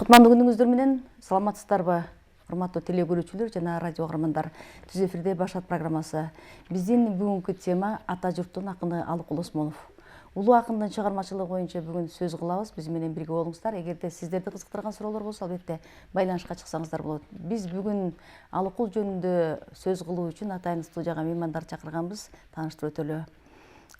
Кутмандуу күнүңүздөр менен саламатсыздарбы? Урматтуу теле көрүүчүлөр жана радио каармандар. Түз эфирде Башат программасы. Биздин бүгүнкү тема ата журттун акыны Алыкул Осмонов. Улуу акындын чыгармачылыгы боюнча бүгүн сөз кылабыз. Биз менен бирге болуңуздар. Эгерде сиздерди кызыктырган суроолор болсо, албетте байланышка чыксаңыздар болот. Биз бүгүн Алыкул жөнүндө сөз кылуу үчүн атайын студияга меймандар чакырганбыз. Тааныштырып өтөлү.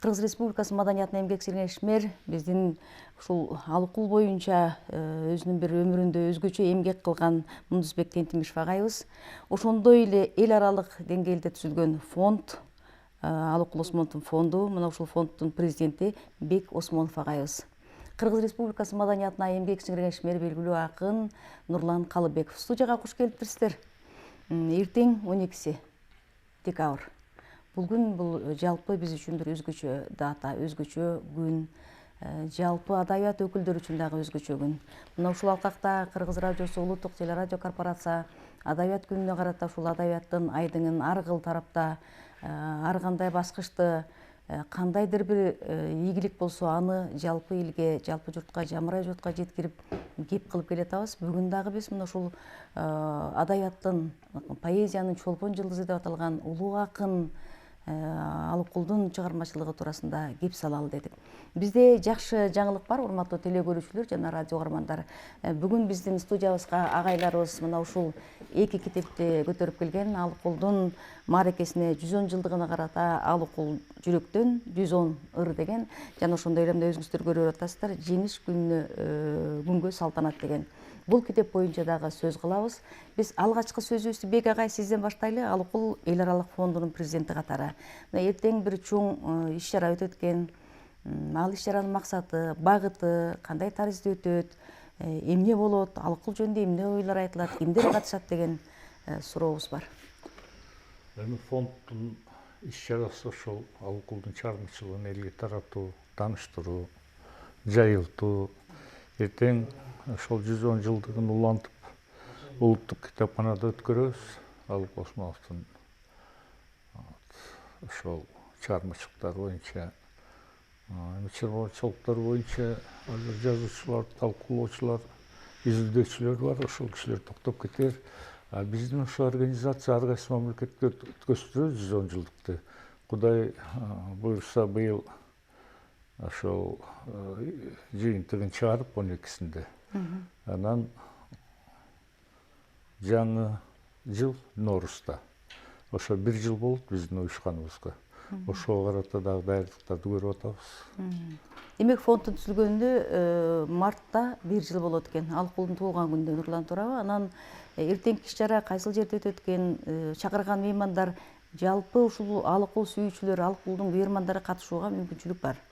Кыргыз Республикасы Маданиятына эмгек сиңирген ишмер биздин ушул Алыкул боюнча өзүнүн бир өмүрүндө өзгөчө эмгек кылган Мундузбек Тентимишев агайыбыз. Ошондой эле эл аралык деңгээлде түзүлгөн фонд Алыкул Осмоновдун фонду, мына ушул фонддун президенти Бек Осмонов агайыбыз. Кыргыз Республикасы Маданиятына эмгек сиңирген ишмер белгилүү акын Нурлан Калыбеков. Студияга куш келиптирсиздер. Эртең 12 декабрь. Бул күн бул жалпы биз үчүн бир өзгөчө дата, өзгөчө күн. Жалпы адабият өкүлдөрү үчүн дагы өзгөчө күн. Мына ушул алкакта Кыргыз радиосу, улуттук телерадио корпорация адабият күнүнө карата ушул адабияттын айдыңын ар кыл тарапта ар кандай баскычты кандайдыр бир ийгилик болсо аны жалпы элге, жалпы журтка, жамырай журтка жеткирип кеп кылып келатабыз. Бүгүн дагы биз мына ушул адабияттын, поэзиянын чолпон жылдызы деп аталган улуу акын Алыкулдун чыгармачылыгы туурасында кеп салалы дедик. Бизде жакшы жаңылык бар, урматтуу теле көрүүчүлөр жана радио каармандар. Бүгүн биздин студиябызга агайларыбыз мына ушул эки китепти көтөрүп келген. Алыкулдун мааракесине 110 жылдыгына карата Алыкул жүрөктөн 110 ыр деген жана ошондой эле мына өзүңүздөр көрүп атасыздар, жеңиш күнүнө күнгө салтанат деген. Бул китеп боюнча дагы сөз кылабыз. Биз алгачкы сөзүбүздү Бек агай сизден баштайлы. Алыкул эл аралык фондунун президенти катары. Эртең бир чоң иш-чара өтөт экен. Ал иш-чаранын максаты, багыты, кандай таризде өтөт, эмне болот, Алыкул жөнүндө эмне ойлор айтылат, кимдер катышат деген сурообуз бар. Эми фонддун иш-чарасы ошол Алыкулдун чыгармачылыгын элге таратуу, тааныштыруу, жайылтуу. Эртең ошол 110 жылдыгын улантып, улуттук китапканада өткөрөбүз. Алыкул Осмоновдун ошол чыгармачылыктары боюнча, чыгармачылыктар боюнча жазуучулар, талкуулоочулар, изилдөөчүлөр бар. Ошол кишилер токтоп кетер. Биздин ошо организация ар кайсы мамлекетте өткөзүп 110 жылдыкты. Кудай буюрса быйыл ошол жыйынтыгын чыгарып 12-синде. Анан жаңы жыл Ноорузда. Ошо 1 жыл болот биздин уюшканыбызга. Ошого карата дагы даярдыктарды көрүп атабыз. Демек фонддун түзүлгөнүнө мартта 1 жыл болот экен. Алыкулдун туулган күнүндө, Нурлан туурабы? Анан эртеңки иш-чара кайсыл жерде өтөт экен? Чакырган меймандар жалпы ушул Алыкул сүйүүчүлөр, Алыкулдун күйөрмандары катышууга мүмкүнчүлүк бар.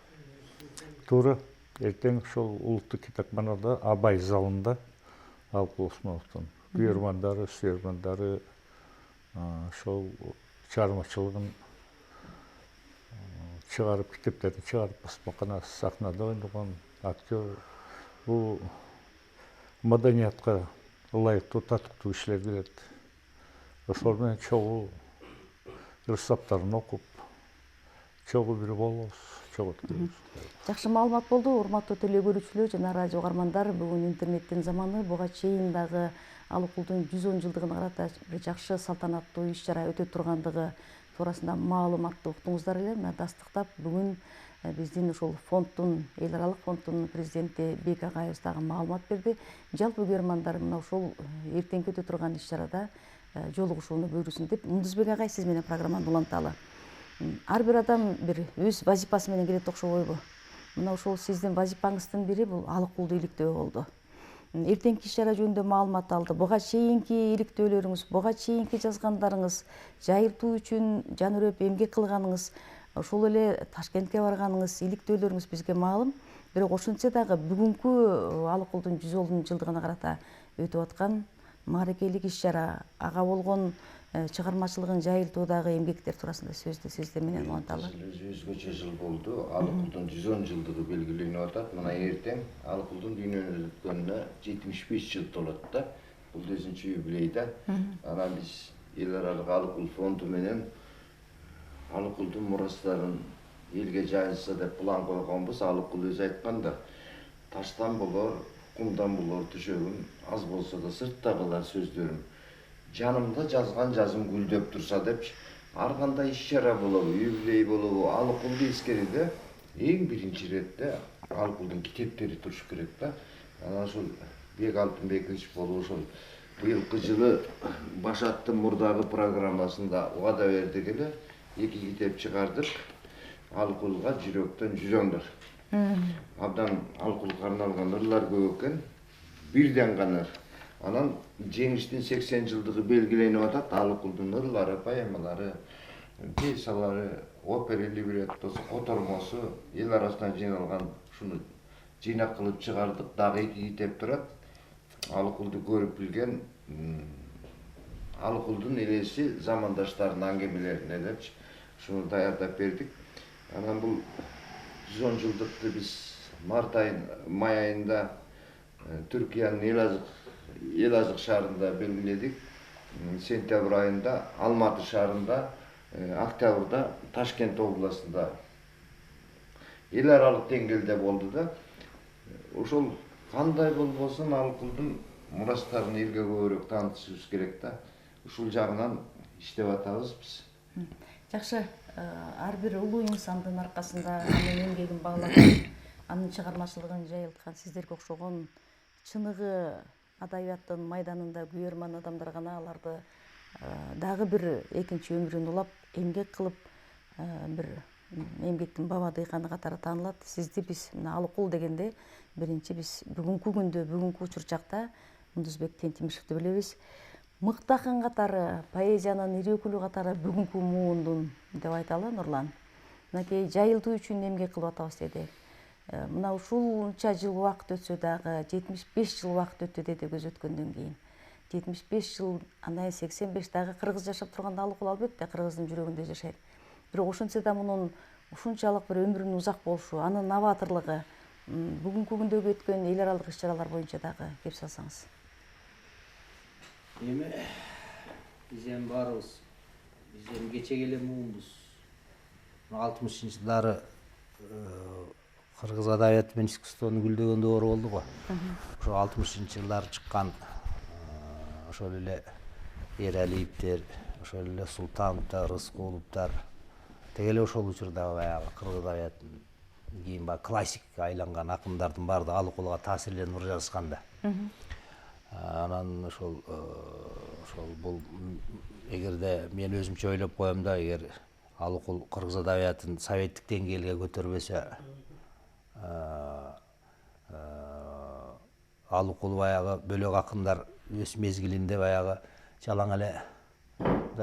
Туура. Эртең ошол улуттук китапканада Абай залында Алыкул Осмоновдун күйөрмандары, сүйөрмандары ошол чыгармачылыгын чыгарып, китептерди чыгарып, басмакана сахнада ойногон актер. Бул маданиятка ылайыктуу, татыктуу кишилер келет. Ошол менен чогуу ырсаптарын окуп, чогуу бир болобуз, чогуу өткөрөбүз. Жакшы маалымат болду, урматтуу теле көрүүчүлөр жана радио каармандар. Бүгүн интернеттин заманы, буга чейин дагы Алыкулдун 110 жылдыгына карата жакшы салтанаттуу иш-чара өтөт тургандыгы туурасында маалыматты уктуңуздар эле. Мына дастыктап бүгүн биздин ушул фонддун, эл аралык фонддун президенти Бек агайыбыз дагы маалымат берди. Жалпы күйөрмандар мына ушул эртеңки өтө турган иш-чарада жолугушууну буйрусун деп. Мундузбек агай, сиз менен программаны уланталы. Ар бир адам бир өз вазипасы менен келет окшобойбу? Мына ушул сиздин вазипаңыздын бири бул Алыкулду иликтөө болду. Эртеңки иш-чара жөнүндө маалымат алды. Буга чейинки иликтөөлөрүңүз, буга чейинки жазгандарыңыз, жайылтуу үчүн жан үрөп эмгек кылганыңыз, ошол эле Ташкентке барганыңыз, иликтөөлөрүңүз бизге маалым. Бирок ошентсе дагы бүгүнкү Алыкулдун 110 жылдыгына карата өтүп аткан мааракелик иш-чара, ага болгон чыгармачылыгын жайылтуудагы эмгектер туурасында сөздү сиздер менен уланталы. Өзгөчө жыл болду. Алыкулдун 110 жылдыгы белгиленип атат. Мына эртең Алыкулдун дүйнөдөн өткөнүнө 75 жыл толот да. Бул 4-чү юбилей да. Анан биз эл аралык Алыкул фонду менен Алыкулдун мурастарын элге жайылса деп план койгонбуз. Алыкул өзү айтканда, таштан болор, Кумдан булор төшөгүн аз болсо да сырттагылар сөздөрүм жанымда жазган жазым гүлдөп турса депчи. Ар кандай иш чара болобу, юбилей болобу, Алыкулду эскериде эң биринчи иретте Алыкулдун китептери туруш керек да. Анан ошол Бек Алтынбекович болуп ошол быйылкы жылы Баш аттын мурдагы программасында убада бердик эле 2 китеп чыгардык. Алыкулга жүрөктөн жүзөңдөр. Абдан Алыкулга арналган ырлар көп экен. Бирден гана. Анан жеңиштин 80 жылдыгы белгиленип атат. Алыкулдун ырлары, поэмалары, пьесалары, опера либреттосу, котормосу эл арасынан жыйналган шуну жыйнак кылып чыгардык. Дагы 2 китеп турат. Алыкулду көрүп билген Алыкулдун элеси замандаштарынын аңгемелерине депчи шуну даярдап бердик. Анан бул 110 жылдыкты биз май айында Түркиянын Элазык шаарында белгиледик. Сентябрь айында Алматы шаарында, октябрда Ташкент областында эл аралык деңгээлде болду да. Ошол кандай болбосун Алыкулдун мурастарын элге көбүрөөк таанытышыбыз керек да. Ушул жагынан иштеп атабыз биз. Жакшы, ар бир улуу инсандын аркасында анын эмгегин баглаган, анын чыгармачылыгын жайылткан сиздерге окшогон чыныгы адабияттын майданында күйөрман адамдар гана аларды дагы бир экинчи өмүрүн улап, эмгек кылып, бир эмгектин баба дыйканы катары таанылат. Сизди биз мына Алыкул дегенде биринчи биз бүгүнкү күндө, бүгүнкү учурчакта Мундузбек Тентимишевди билебиз. Мыкты акын катары, поэзиянын ири өкүлү катары бүгүнкү муундун деп айталы Нурлан. Мынакей жайылтуу үчүн эмгек кылып атабыз деди. Мына ушунча жыл убакыт өтсө дагы 75 жыл убакыт өттү деди көз өткөндөн кийин. 75 жыл, андан 85 дагы кыргыз жашап турганда Алыкул албетте кыргыздын жүрөгүндө жашайт. Бирок ошентсе да мунун ушунчалык бир өмүрүнүн узак болушу, анын новаторлугу бүгүнкү күндөгү өткөн эл аралык иш чаралар боюнча дагы кеп салсаңыз. Эми биз эми баарыбыз биз эми кечеге эле муунбуз. 60-жылдары кыргыз адабияты менен искусствонун гүлдөгөн доору болду го. Ошо 60-жылдары чыккан ошол эле Эралиевдер, ошол эле Султановдор, Рыскуловдор деги эле ошол учурда баягы кыргыз адабиятынын кийин баягы классикке айланган акындардын баары да Алыкулга таасирленип ыр жазышкан да. Анан ошол бул эгерде мен өзүмчө ойлоп коем да, эгер Алыкул кыргыз адабиятын советтик деңгээлге көтөрбөсө, Алыкул баягы бөлөк акындар өз мезгилинде баягы жалаң эле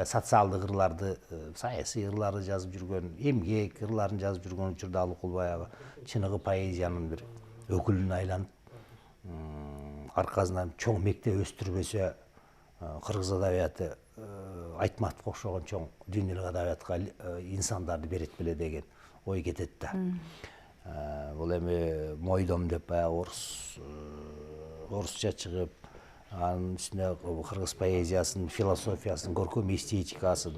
социалдык ырларды, саясий ырларды жазып жүргөн, эмгек ырларын жазып жүргөн учурда Алыкул баягы чыныгы поэзиянын бир өкүлүнө айланып, аркасынан чоң мектеп өстүрбөсө кыргыз адабияты Айтматовго окшогон чоң дүйнөлүк адабиятка инсандарды берет беле деген ой кетет да. Бул эми Мойдом деп баягы орусча чыгып, анын үстүнө кыргыз поэзиясын, философиясын, көркөм эстетикасын,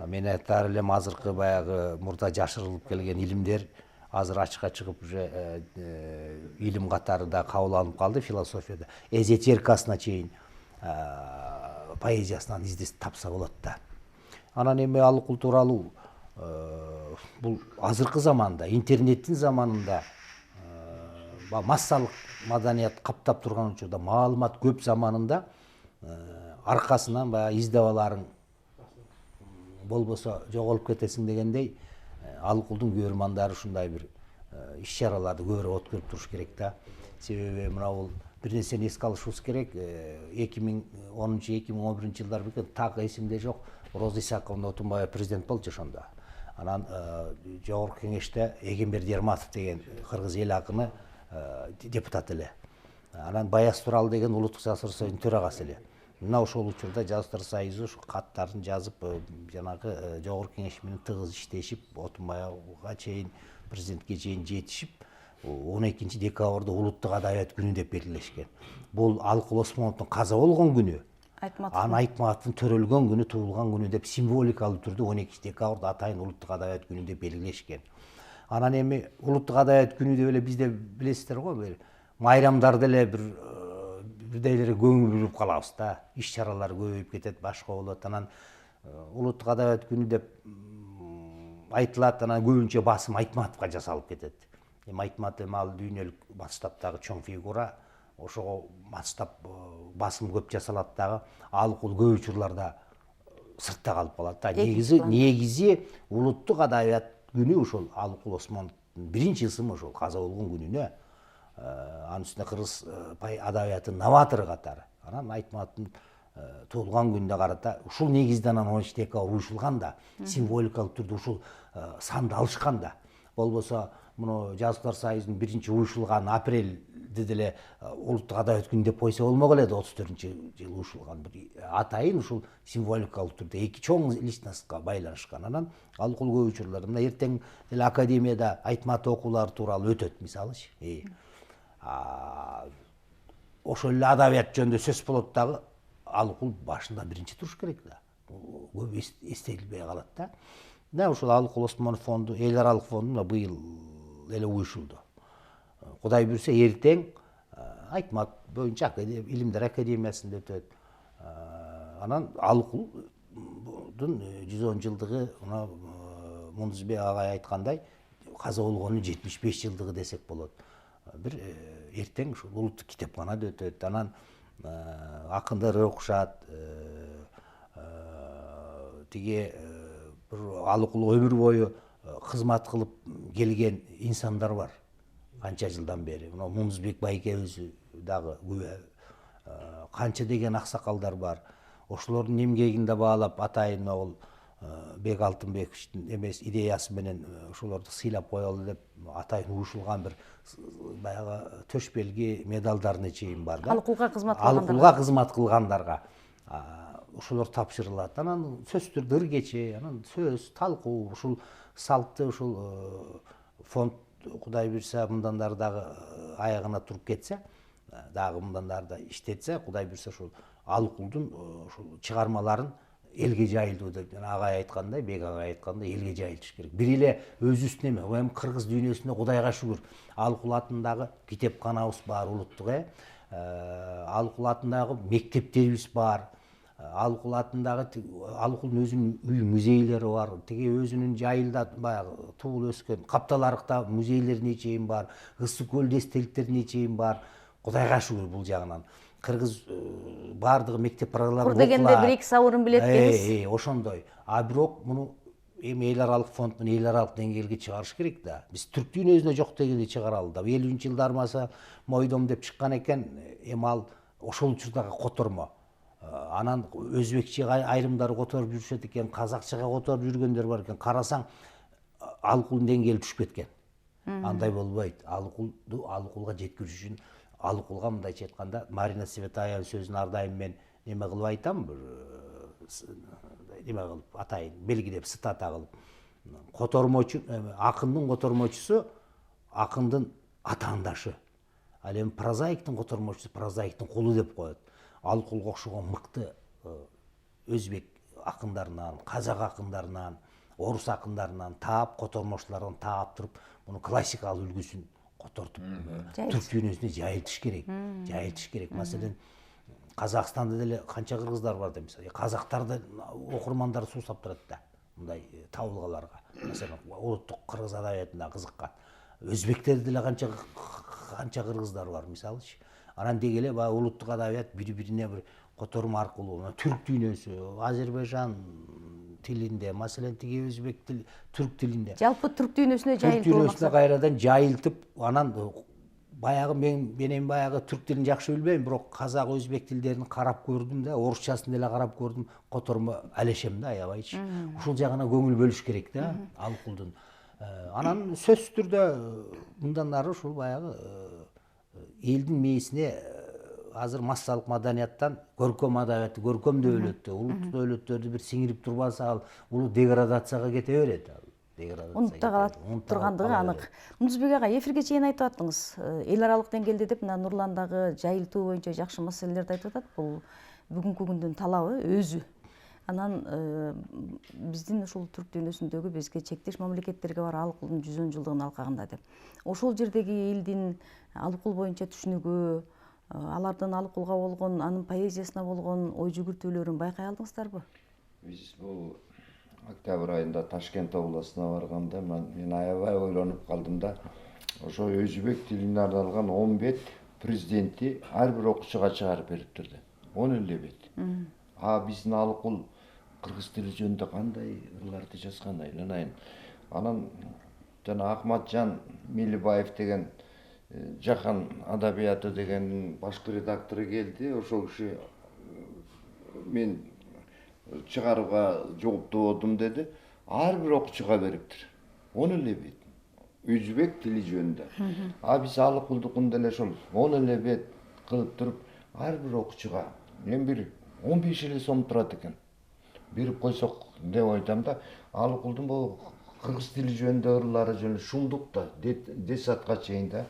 мен айтаар элем азыркы баягы мурда жашырылып келген илимдер азыр ачыкка чыгып уже илим катары да кабыл алынып калды философияда. Эзотерикасына чейин поэзиясынан издес тапса болот да. Анан эми Алыкул тууралуу бул азыркы заманда, интернеттин заманында массалык маданият каптап турган учурда, маалымат көп заманында аркасынан баягы издебаларың болбосо жоголуп кетесиң дегендей, Алыкулдун көрмандары ушундай бир иш чараларды көбүрөөк өткөрүп туруш керек да. Себеби мына бул бир нерсени эске алышыбыз керек. 2010-2011 жылдар бекен так эсимде жок. Роза Исаковна Отунбаева президент болчу ошондо. Анан жогорку кеңеште Эгемберди Ерматов деген кыргыз эл акыны депутат эле. Анан Баяз Туралы деген улуттук жазуштар союзунун төрагасы эле. Мына ошол учурда жазуштар союзу каттарын жазып, жанагы жогорку кеңеш менен тыгыз иштешип, Отунбаевга чейин, президентке чейин жетишип, 12 декабрда улуттук адабият күнү деп белгилешкен. Бул Алыкул Осмоновдун каза болгон күнү, анын Айтматовдун төрөлгөн күнү, туулган күнү деп символикалуу түрдө 12 декабрда атайын улуттук адабият күнү деп белгилешкен. Анан эми улуттук адабият күнү деп эле бизде билесиздер го, майрамдар деле бирдейлери көңүл буруп калабыз да. Иш чаралар көбөйүп кетет, башка болот. Анан улуттук адабият күнү деп айтылат, анан көбүнчө басым Айтматовго жасалып кетет. Айтматов ал дүйнөлүк масштабтагы чоң фигура, ошого масштаб басым көп жасалат дагы, Алыкул көп учурларда сыртта калып калат да. Негизи улуттук адабият күнү ошол Алыкул Осмоновдун биринчи ысымы ошол каза болгон күнүнө. Анын үстүнө кыргыз адабиятынын новатору катары. Анан Айтматовдун туулган күнүнө карата ушул негизде анан 13 декабрь уюшулган да, символикалык түрдө ушул санды алышкан да. Болбосо муну Жазуучулар союзунун биринчи уюшулган апрелде деле улуттук адабият күнү деп койсо болмок эле, 34-жылы уюшулган. Атайын ушул символикалык түрдө эки чоң личностка байланышкан. Анан Алыкул көп учурларда мына эртең деле академияда Айтматов окуулары тууралуу өтөт, мисалычы. Ошол эле адабият жөнүндө сөз болот дагы, Алыкул башында биринчи туруш керек да. Көп эстелинбей калат да. Мына ушул Алыкул Осмонов фонду, эл аралык фонду быйыл эле уюшулду. Кудай буйрса эртең Айтматов боюнча илимдер академиясында өтөт. Анан Алыкулдун 110 жылдыгы, Мундузбек агай айткандай, каза болгонунун 75 жылдыгы десек болот. Бир эртең ушул улуттук китепканада өтөт. Анан акындар окушат, тиги бир Алыкул өмүр бою кызмат кылып келген инсандар бар. Канча жылдан бери. Мундузбек байкебиз дагы күбө. Канча деген аксакалдар бар. Ошолордун эмгегинде баалап атайын огул Бек Алтынбековичтин эмес идеясы менен ошолорду сыйлап коелу деп атайын уюшулган бир баягы төш белги, медалдарына чейин бар да. Алыкулга кызмат кылгандарга. Алыкулга кызмат кылгандарга ошолор тапшырылат. Анан сөздөрдү ыр кече, анан сөз, талкуу, ушул салтты ушул фонд Кудай буйрса мындандар дагы аягына туруп кетсе, дагы мындандар да иштетсе, Кудай буйрса ушул Алыкулдун ушул чыгармаларын элге жайылтуу деп агай айткандай, Бек агай айткандай, элге жайылтыш керек. Бир эле өзүбүздүн эме, эми кыргыз дүйнөсүндө Кудайга шүгүр, Алыкул атындагы китепканабыз бар улуттук, Алыкул атындагы мектептерибиз бар. Алыкул атындагы Алыкулдун өзүнүн үй музейлери бар. Тиги өзүнүн жайылда баягы туулуп өскөн Капталарыкта музейлерине чейин бар, Ысык көлдө эстеликтерине чейин бар. Кудайга шүгүр бул жагынан. Кыргыз бардыгы мектеп программалары Кур дегенде бир эки сабырын билет экенбиз. Ошондой. А бирок муну эми эл аралык фонд менен эл аралык деңгээлге чыгарыш керек да. Биз түрк дүйнөсүнө жок дегенде чыгаралы да. 50-жылдар маса мойдом деп чыккан экен, эми ал ошол учурдагы котормо. Анан өзбекче айрымдары которуп жүрүшөт экен, казакчага которуп жүргөндөр бар экен. Карасаң Алыкулдун деңгээли түшүп кеткен. Андай болбойт. Алыкулга жеткириш үчүн Алыкулга мындайча айтканда Марина Цветаева сөзүн ар дайым мен неме кылып айтам, бир неме кылып атайын, белгилеп цитата кылып. Котормочу, акындын котормочусу акындын атаандашы. Ал эми прозаиктин котормочусу прозаиктин кулу деп коет. Алыкулга окшогон мыкты өзбек акындарынан, казак акындарынан, орус акындарынан таап, котормочулардан таап туруп, муну классикалык үлгүсүн котортуп түрк дүйнөсүнө жайылтыш керек. Жайылтыш керек. Маселен, Казакстанда деле канча кыргыздар бар да, мисалы, казактарды окурмандар суусап турат да, мындай табылгаларга. Маселен, улуттук кыргыз адабиятына кызыккан. Өзбектерде деле канча кыргыздар бар, мисалычы. Анан деги эле баягы улуттук адабият бири-бирине бир котормо аркылуу түрк дүйнөсү, Азербайжан тилинде, маселен тиги өзбек тили, түрк тилинде. Жалпы түрк дүйнөсүнө жайылтуу. Түрк дүйнөсүнө кайрадан жайылтып, анан баягы мен баягы түрк тилин жакшы билбейм, бирок казак, өзбек тилдерин карап көрдүм да, орусчасын деле карап көрдүм, котормо алешем да, аябайчы. Ушул жагына көңүл бөлүш керек да, Алыкулдун. Анан сөзсүз түрдө мындан ары ушул баягы элдин мээсине азыр массалык маданияттан көркөм адабиятты, көркөм дөөлөттү, улуттук дөөлөттөрдү бир сиңирип турбаса, ал улуу деградацияга кете берет. Унутта калат тургандыгы анык. Мундузбек агай, эфирге чейин айтып аттыңыз, эл аралык деңгээлде деп мына Нурландагы жайылтуу боюнча жакшы маселелерди айтып атат. Бул бүгүнкү күндүн талабы өзү. Анан биздин ушул түрк дүйнөсүндөгү бизге чектеш мамлекеттерге бар Алыкулдун 110 жылдыгын алкагында деп. Ошол жердеги элдин Алыкул боюнча түшүнүгү, алардын Алыкулга болгон, анын поэзиясына болгон ой жүгүртүүлөрүн байкай алдыңыздарбы? Биз бул октябрь айында Ташкент областына барганда мен аябай ойлонуп калдым да. Ошо өзбек тилине арналган 10 бет президенти ар бир окуучуга чыгарып бериптир да. 10 эле бет. Биздин Алыкул кыргыз тили жөнүндө кандай ырларды жазган айланайын. Анан жана Акматжан Мелибаев деген Жахан адабияты дегендин башкы редактору келди. Ошол киши мен чыгарууга жооптуу болдум деди. Ар бир окуучуга бериптир. 10 эле бет. Өзбек тили жөнүндө. Биз Алыкулдукун деле ошол 10 эле бет кылып туруп, ар бир окуучуга эми бир 15 эле сом турат экен. Берип койсок деп айтам да. Алыкулдун бул кыргыз тили жөнүндө ырлары жөнүндө шумдук да, десатка чейин да.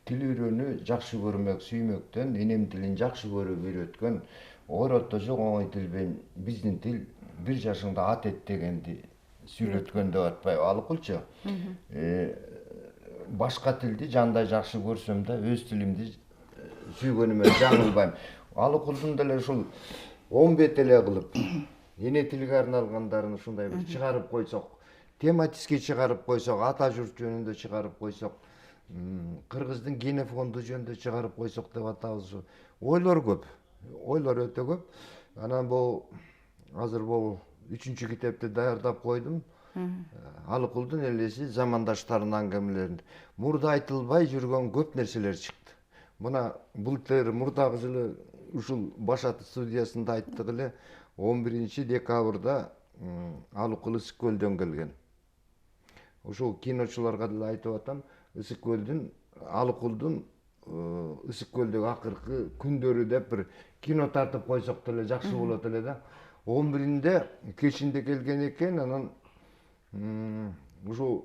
Тил үйрөнүү жакшы көрмөк, сүймөктөн энем тилин жакшы көрүп үйрөткөн. Орото жок оңой тилбен биздин тил 1 жашыңда ат эт дегенди сүйлөткөн деп атпайбы Алыкулчу. Башка тилди жандай жакшы көрсөм да, өз тилимди сүйгөнүмө жаңылбайм. Алыкулдун деле ушул 10 бет эле кылып, эне тилге арналгандарын ушундай бир чыгарып койсок, тематически чыгарып койсок, ата журт жөнүндө чыгарып койсок, кыргыздын генофонду жөнүндө чыгарып койсок деп атабыз. Ойлор көп. Ойлор өтө көп. Анан бул азыр бул 3-чү китепти даярдап койдум. Алыкулдун элеси замандаштарынын аңгемелеринде. Мурда айтылбай жүргөн көп нерселер чыкты. Мына былтыр мурдагы жылы ушул Башат студиясында айттык эле 11 декабрда Алыкул Ысык көлдөн келген. Ошол киночуларга деле айтып атам, Ысык көлдүн Алыкулдун Ысык көлдөгү акыркы күндөрү деп бир кино тартып койсок деле жакшы болот эле да. 11-inde кечинде келген экен, анан ушул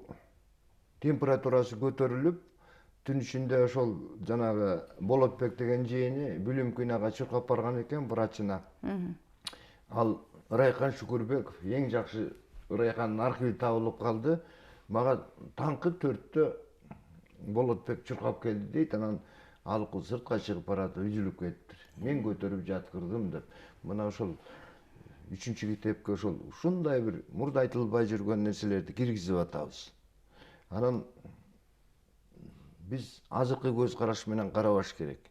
температурасы көтөрүлүп, түн ичинде ошол жанагы Болотбек деген жээни Бүлүмкүнага чуркап барган экен врачына. Ал Райхан Шүкүрбеков, эң жакшы Райхандын архиви табылып калды. Мага таңкы 4-тө Болотбек чуркап келди дейт, анан Алыкул сыртка чыгып барат, үзүлүп кетиптир. Мен көтөрүп жаткырдым деп. Мына ошол 3-чү китепке ошол ушундай бир мурда айтылбай жүргөн нерселерди киргизип атабыз. Анан биз азыркы көз караш менен карабаш керек.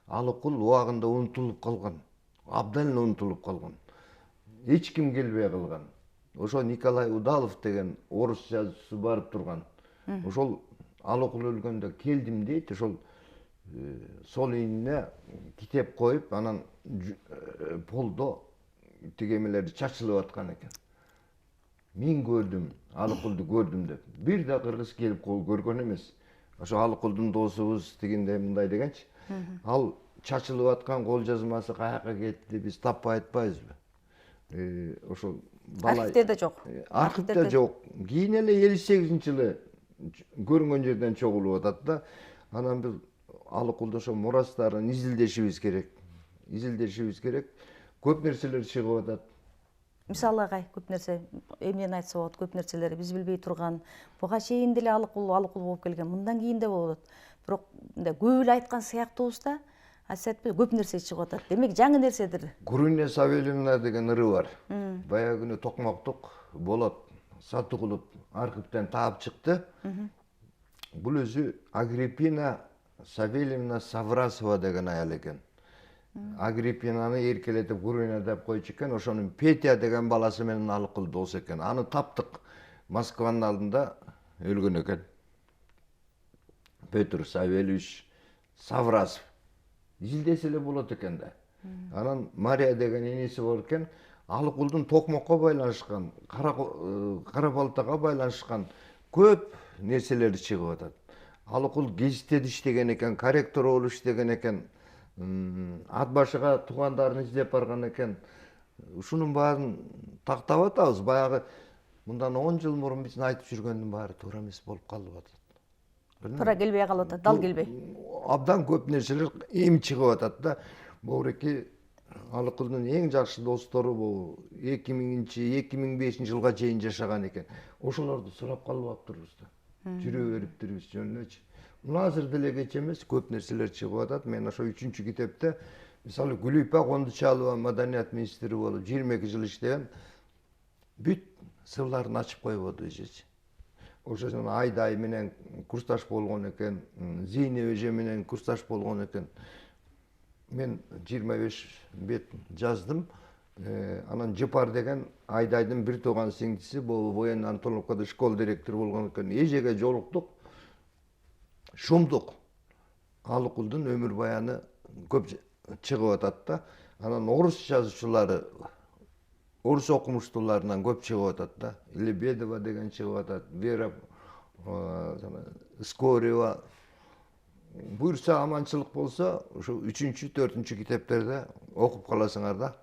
Алыкул убагында унутулуп калган, абдан унутулуп калган. Эч ким келбей калган. Ошо Николай Удалов деген орус жазуучусу барып турган. Ошол Алыкул өлгөндө келдим дейт, ошол сол ийине китеп коюп, анан полдо тегемелери чачылып аткан экен. Мен көрдүм, Алыкулду көрдүм деп. Бир да кыргыз келип көргөн эмес. Ошо Алыкулдун досубуз дегенде мындай дегенчи. Ал чачылып аткан кол жазмасы каяка кетти, биз таппай атпайбызбы? Ошол архивтерде жок. Архивде жок. Кийин эле 58-жылы көрүнгөн жерден чогулуп атат да. Анан биз Алыкулдун ошо мурастарын изилдешибиз керек. Көп нерселер чыгып атат. Мисалы көп нерсе эмнени айтса болот, көп нерселер биз билбей турган. Буга чейин деле Алыкул болуп келген. Мындан кийин да болот. Бирок көп эле айткан сыяктуубуз да, айтпай көп нерсе чыгып атат. Демек жаңы нерседир. Груня Савельевна деген ыры бар. Баягы күнү токмоктук болот Сатыгулов архивден таап чыкты. Бул өзү Агриппина Савельевна Саврасова деген аял экен. Агриппинаны эркелетип Груня деп койчу экен. Ошонун Петя деген баласы менен Алыкул дос экен. Аны таптык. Москванын алдында өлгөн экен. Петр Савельевич Саврасов. Изилдесе эле болот экен да. Анан Мария деген энеси бар экен. Алыкулдун токмокко байланышкан, кара балтага байланышкан көп нерселери чыгып атат. Алыкул гезитте иштеген экен, корректор болуп иштеген экен. Ат башыга туугандарын издеп барган экен. Ушунун баарын тактап атабыз. Баягы мындан 10 жыл мурун биздин айтып жүргөндүн баары туура эмес болуп калып атат. Туура келбей калып атат, дал келбей. Абдан көп нерселер эми чыгып атат да. Бобуреки Алыкулдун эң жакшы достору бул 2000-2005 жылга чейин жашаган экен. Ошолорду сурап калып атырбыз да. Жүрө бериптирбиз жөнүнөчү. Мына азыр деле кеч эмес, көп нерселер чыгып атат. Мен ошо 3-чү китепте мисалы Гүлүпа Кондучалова маданият министри болуп 22 жыл иштеген, бүт сырларын ачып койбоду эжечи. Ошо жана Айдай менен курсташ болгон экен, Зийне эже менен курсташ болгон экен. Мен 25 бет жаздым. Анан Жыпар деген Айдайдын бир тууган сиңдиси болуп военный Антоновкада школ директору болгон экен. Эжеге жолуктук, шумдук. Алыкулдун өмүр баяны көп чыгып атат да. Анан орус жазуучулары, орус окумуштууларынан көп чыгып атат да. Лебедева деген чыгып атат, Вера Скорева. Буйрса аманчылык болсо, ошо 3-4 китептерде окуп каласыңар да.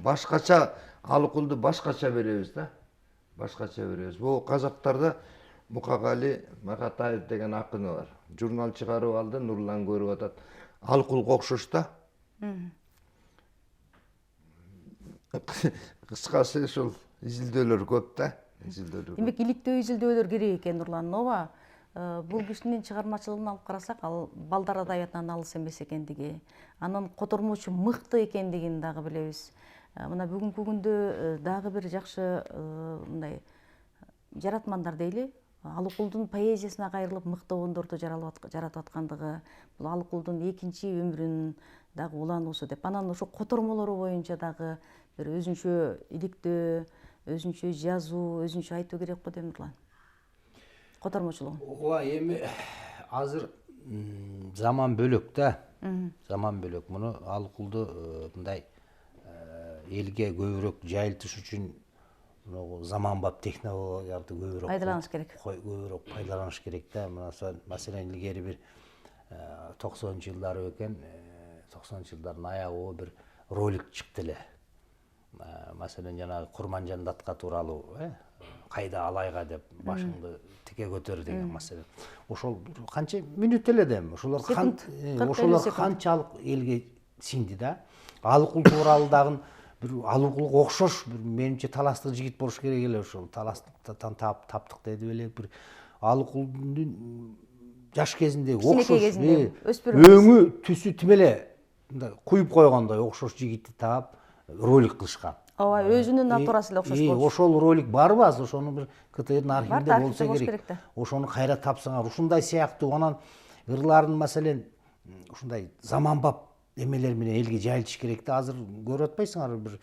Башкача Алыкулду башкача беребиз да. Башкача беребиз. Бул казактарда Мукагали Макатаев деген акыны бар. Журнал чыгарып алды, Нурлан көрүп атат. Алыкулга окшош да. Кыскасы ушул изилдөөлөр көп да. Демек иликтөө изилдөөлөр керек экен Нурлан. Ооба. Бул кишинин чыгармачылыгын алып карасак, ал балдар адабиятынан алыс эмес экендиги, анын котормочу мыкты экендигин дагы билебиз. Мына бүгүнкү күндө дагы бир жакшы мындай жаратмандар дейли, Алыкулдун поэзиясына кайрылып мыкты ондорду жаратып аткандыгы, бул Алыкулдун экинчи өмүрүнүн дагы улануусу деп. Анан ошо котормолору боюнча дагы бир өзүнчө иликтөө, өзүнчө жазуу, өзүнчө айтуу керек го дейм Нурлан. Котормочулугу. Ооба, эми азыр заман бөлөк да. Заман бөлөк. Муну Алыкулду мындай элге көбүрөөк жайылтыш үчүн заманбап технологияларды көбүрөөк пайдаланыш керек. Көбүрөөк пайдаланыш керек да. Маселен, илгери бир 90-жылдары экен, 90-жылдардын аягы бир ролик чыкты эле. Маселен, жанагы Курманжан датка тууралуу, кайда алайга деп башыңды тике көтөр деген маселе. Ошол канча мүнөт эле дем. Ошолор канчалык элге сиңди да. Алыкул тууралуу дагы бир Алыкулга окшош бир менимче таластык жигит болуш керек эле. Ошол таластыктан таптык деди беле, бир Алыкулдун жаш кезиндеги окшош өңү түсү тим эле мындай куюп койгондой окшош жигитти таап ролик кылышкан. Ооба, өзүнүн натурасы эле окшош болчу. Ошол ролик барбы азыр? Ошону бир КТРдин архивинде болсо керек. Ошону кайра тапсаңар, ушундай сыяктуу анан ырларын маселен ушундай заманбап эмелер менен элге жайылтыш керек да. Азыр көрүп атпайсыңар, бир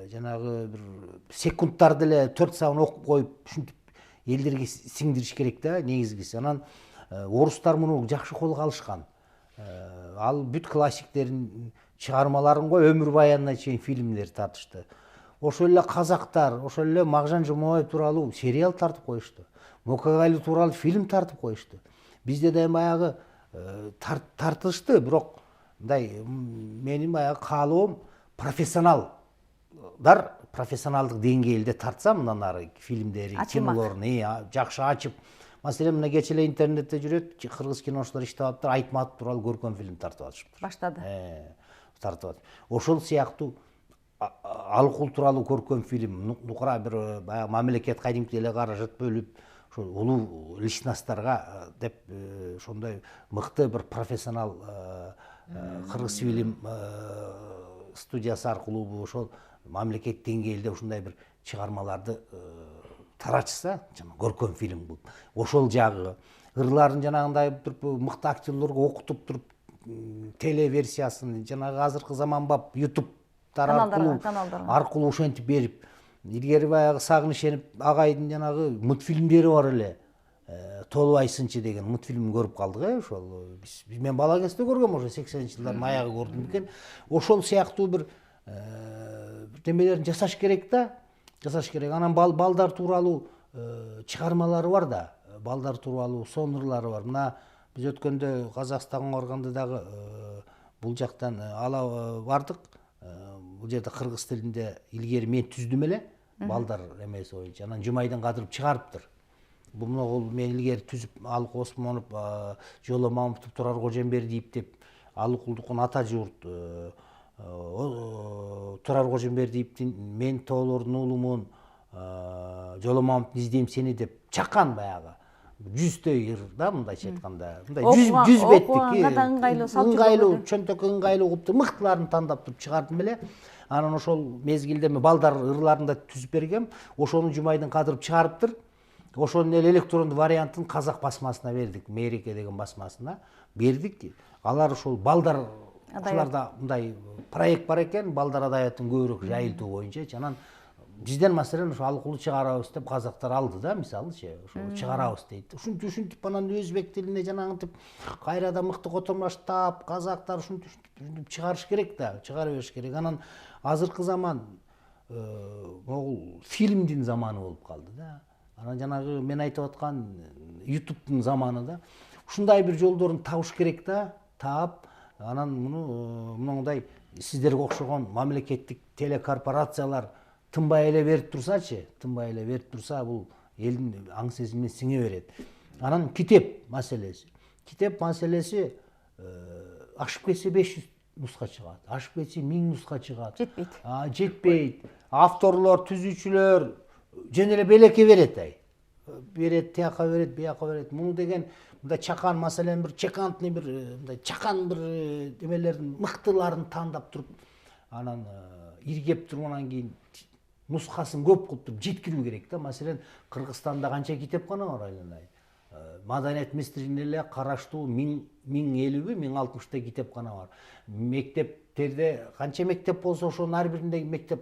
жанагы бир секундтарды эле 4 сабын окуп коюп, ушинтип элдерге сиңдириш керек да, негизгиси. Анан орустар муну жакшы колго алышкан. Ал бүт классиктердин чыгармаларын го өмүр баянына чейин фильмдер тартышты. Ошол эле казактар, ошол эле Макжан Жумабаев тууралуу сериал тартып коюшту. Мукагали тууралуу фильм тартып коюшту. Бизде да баягы тартышты, бирок мындай менин баягы каалоом профессионалдык деңгээлде тартса, мындан ары фильмдери, кинолорун жакшы ачып. Маселен, мына кече эле интернетте жүрөт, кыргыз киночулар иштеп атыптыр, Айтматов тууралуу көркөм фильм тартып атышыптыр. Баштады. Тартып атат. Ошол сыяктуу Алыкул тууралуу көркөм фильм, нукура бир баягы мамлекет кадимки эле каражат бөлүп, ошол улуу личностторго деп ошондой мыкты бир профессионал кыргыз фильм студиясы аркылуу ошол мамлекет деңгээлде ушундай бир чыгармаларды таратышса, жана көркөм фильм бул. Ошол жагы ырларын жанагындай бир мыкты актерлорго окутуп туруп телеверсиясын жанагы азыркы заманбап YouTube аркылуу ошентип берип, илгери баягы Сагыныч Энип агайдын жанагы мультфильмдери бар эле. Толубай сынчы деген мультфильмин көрүп калдык, ошол мен бала кезде көргөм, ошо 80-жылдардын аягы көрдүм экен. Ошол сыяктуу бир немелерин жасаш керек да, жасаш керек. Анан балдар тууралуу чыгармалары бар да, балдар тууралуу сонурлары бар. Мына биз өткөндө Казакстанга барганда дагы бул жактан ала бардык. Бул жерде кыргыз тилинде илгери мен түздүм эле, балдар эмеси боюнча. Анан Жумайдын кадырып чыгарыптыр. Бул мен илгери түзүп, Алык Осмонов, Жоло Мамутов, Турар Кожембердиев деп Алыкулдукун ата журт Турар Кожомбердиевдин мен тоолордун уулумун, жоламамдын издейм сени деп чакан баягы 100 да мындайча айтканда, мындай 100 беттик. Окуганга да ыңгайлуу, Ыңгайлуу, чөнтөккө ыңгайлуу кылып мыктыларын тандап туруп чыгардым эле. Анан ошол мезгилде мен балдар ырларын да түзүп бергем. Ошону Жумайдын кадырып чыгарыптыр. Ошонун эле электрондуу вариантын казак басмасына бердик, Мереке деген басмасына бердик. Алар ошол балдар ушуларда мындай проект бар экен, балдар адаятын көбүрөөк жайылтуу боюнча. Анан бизден маселен ошо алыкулуу чыгарабыз деп казактар алды да, мисалычы, ошо чыгарабыз дейт. Ушинтип анан өзбек тилине жанагынтип кайрада мыкты котормаштап, казактар ушинтип чыгарыш керек да, чыгара бериш керек. Анан азыркы заман могул фильмдин заманы болуп калды да. Анан жанагы мен айтып аткан YouTube'дун заманы да. Ушундай бир жолдорун табыш керек да, таап, анан мындай сиздерге окшогон мамлекеттик телекорпорациялар тынбай эле берип турса, бул элдин аң сезимине сиңе берет. Анан китеп маселеси ашып кетсе 500 нуска чыгат, ашып кетсе 1000 нуска чыгат. Жетпейт. Авторлор, түзүүчүлөр жөн эле белекке берет берет, тияка берет, бияка берет. Муну деген мындай чакан, маселен бир чекантный бир мындай чакан бир эмелердин мыктыларын тандап туруп, анан иргеп туруп анан кийин нускасын көп кылып туруп жеткирүү керек да. Маселен, Кыргызстанда канча китепкана бар айланайын. Маданият министрлигине эле караштуу 1050 1060 китепкана бар. Мектептерде канча мектеп болсо, ошонун ар биринде мектеп,